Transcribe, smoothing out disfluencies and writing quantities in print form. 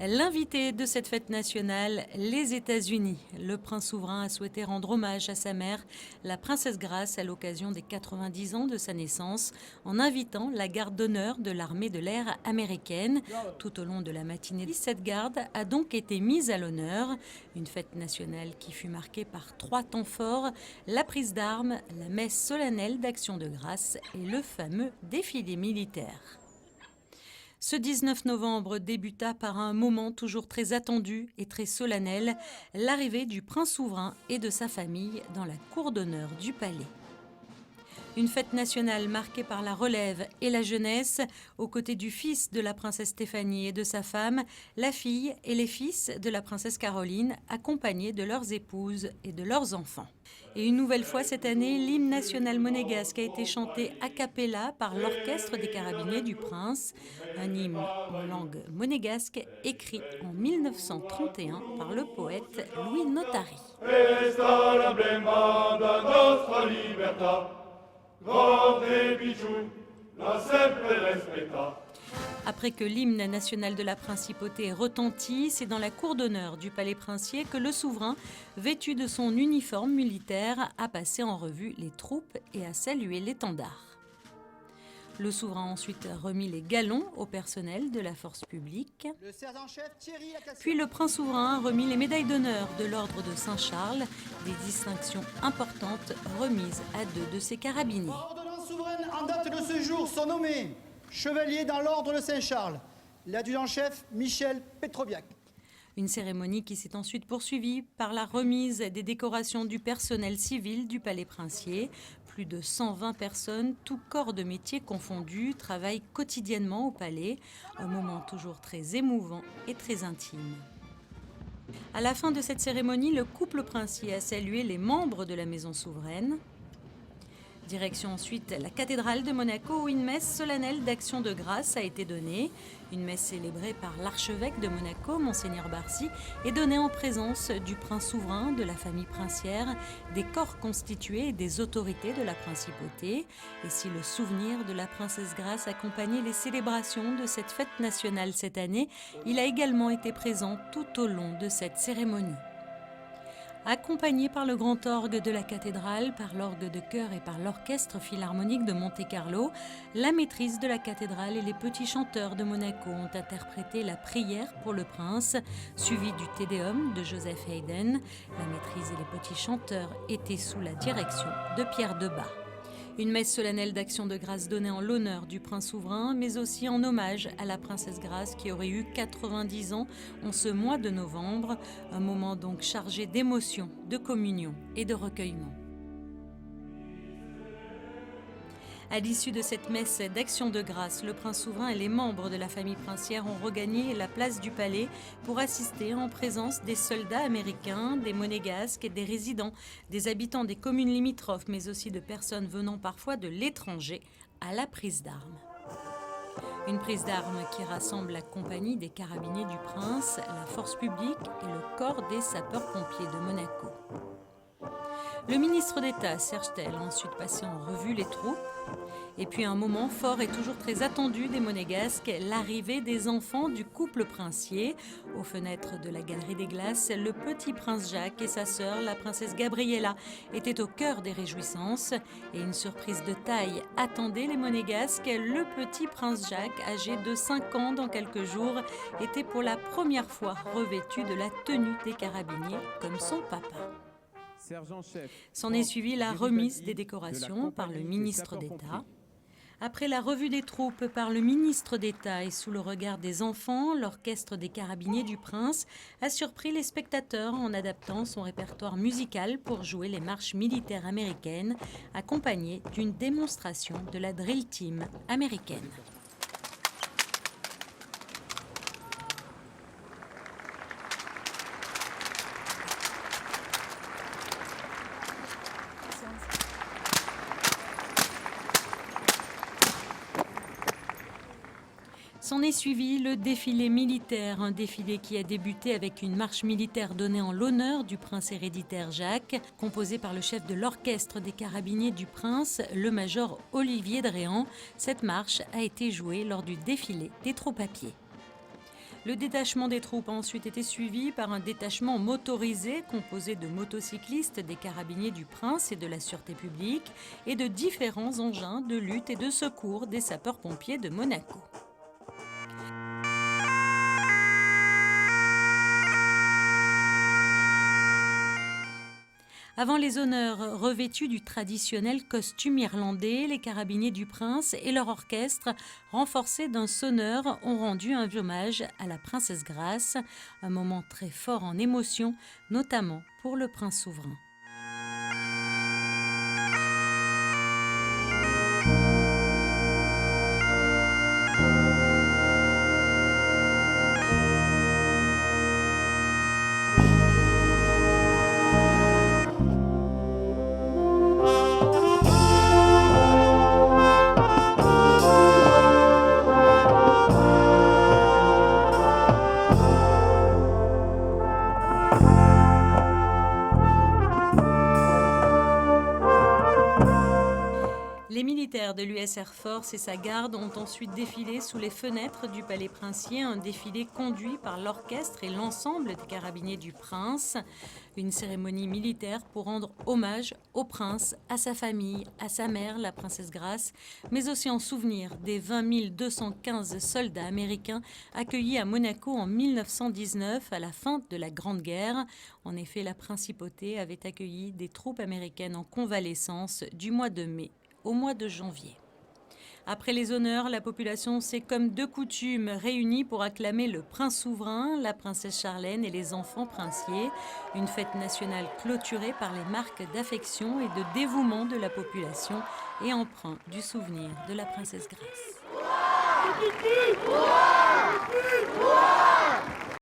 L'invité de cette fête nationale, les États-Unis. Le prince souverain a souhaité rendre hommage à sa mère, la princesse Grace, à l'occasion des 90 ans de sa naissance, en invitant la garde d'honneur de l'armée de l'air américaine. Tout au long de la matinée, cette garde a donc été mise à l'honneur. Une fête nationale qui fut marquée par 3 temps forts, la prise d'armes, la messe solennelle d'action de grâce et le fameux défilé militaire. Ce 19 novembre débuta par un moment toujours très attendu et très solennel, l'arrivée du prince souverain et de sa famille dans la cour d'honneur du palais. Une fête nationale marquée par la relève et la jeunesse, aux côtés du fils de la princesse Stéphanie et de sa femme, la fille et les fils de la princesse Caroline, accompagnés de leurs épouses et de leurs enfants. Et une nouvelle fois cette année, l'hymne national monégasque a été chanté a cappella par l'orchestre des carabiniers du prince, un hymne en langue monégasque écrit en 1931 par le poète Louis Notari. Après que l'hymne national de la principauté ait retenti, c'est dans la cour d'honneur du palais princier que le souverain, vêtu de son uniforme militaire, a passé en revue les troupes et a salué l'étendard. Le souverain a ensuite remis les galons au personnel de la force publique. Puis le prince souverain a remis les médailles d'honneur de l'ordre de Saint-Charles, des distinctions importantes remises à 2 de ses carabiniers. Ordonnances souveraines en date de ce jour sont nommés chevalier dans l'ordre de Saint-Charles, l'adjudant-chef Michel Petroviac. Une cérémonie qui s'est ensuite poursuivie par la remise des décorations du personnel civil du palais princier. Plus de 120 personnes, tous corps de métier confondus, travaillent quotidiennement au palais. Un moment toujours très émouvant et très intime. À la fin de cette cérémonie, le couple princier a salué les membres de la maison souveraine. Direction ensuite la cathédrale de Monaco où une messe solennelle d'action de grâce a été donnée. Une messe célébrée par l'archevêque de Monaco, Monseigneur Barcy, et donnée en présence du prince souverain, de la famille princière, des corps constitués et des autorités de la principauté. Et si le souvenir de la princesse Grace accompagnait les célébrations de cette fête nationale cette année, il a également été présent tout au long de cette cérémonie. Accompagné par le grand orgue de la cathédrale, par l'orgue de chœur et par l'orchestre philharmonique de Monte-Carlo, la maîtrise de la cathédrale et les petits chanteurs de Monaco ont interprété la prière pour le prince, suivi du Te Deum de Joseph Haydn. La maîtrise et les petits chanteurs étaient sous la direction de Pierre Debat. Une messe solennelle d'action de grâce donnée en l'honneur du prince souverain, mais aussi en hommage à la princesse Grace qui aurait eu 90 ans en ce mois de novembre. Un moment donc chargé d'émotion, de communion et de recueillement. À l'issue de cette messe d'action de grâce, le prince souverain et les membres de la famille princière ont regagné la place du palais pour assister en présence des soldats américains, des monégasques et des résidents, des habitants des communes limitrophes, mais aussi de personnes venant parfois de l'étranger, à la prise d'armes. Une prise d'armes qui rassemble la compagnie des carabiniers du prince, la force publique et le corps des sapeurs-pompiers de Monaco. Le ministre d'État, Serge Tel, a ensuite passé en revue les troupes. Et puis un moment fort et toujours très attendu des Monégasques, l'arrivée des enfants du couple princier. Aux fenêtres de la Galerie des Glaces, le petit prince Jacques et sa sœur, la princesse Gabriella, étaient au cœur des réjouissances. Et une surprise de taille attendait les Monégasques. Le petit prince Jacques, âgé de 5 ans dans quelques jours, était pour la première fois revêtu de la tenue des carabiniers comme son papa. S'en est suivi la remise des décorations par le ministre d'État. Après la revue des troupes par le ministre d'État et sous le regard des enfants, l'orchestre des carabiniers du prince a surpris les spectateurs en adaptant son répertoire musical pour jouer les marches militaires américaines, accompagnées d'une démonstration de la drill team américaine. S'en est suivi le défilé militaire, un défilé qui a débuté avec une marche militaire donnée en l'honneur du prince héréditaire Jacques, composée par le chef de l'orchestre des carabiniers du prince, le major Olivier Dréan. Cette marche a été jouée lors du défilé des troupes à pied. Le détachement des troupes a ensuite été suivi par un détachement motorisé composé de motocyclistes, des carabiniers du Prince et de la Sûreté publique et de différents engins de lutte et de secours des sapeurs-pompiers de Monaco. Avant les honneurs, revêtus du traditionnel costume irlandais, les carabiniers du Prince et leur orchestre, renforcés d'un sonneur, ont rendu un hommage à la princesse Grace, un moment très fort en émotion, notamment pour le prince souverain. Les militaires de l'US Air Force et sa garde ont ensuite défilé sous les fenêtres du palais princier, un défilé conduit par l'orchestre et l'ensemble des carabiniers du prince. Une cérémonie militaire pour rendre hommage au prince, à sa famille, à sa mère, la princesse Grace, mais aussi en souvenir des 20 215 soldats américains accueillis à Monaco en 1919 à la fin de la Grande Guerre. En effet, la principauté avait accueilli des troupes américaines en convalescence du mois de mai au mois de janvier. Après les honneurs, la population s'est comme de coutume réunie pour acclamer le prince souverain, la princesse Charlène et les enfants princiers. Une fête nationale clôturée par les marques d'affection et de dévouement de la population et empreinte du souvenir de la princesse Grace.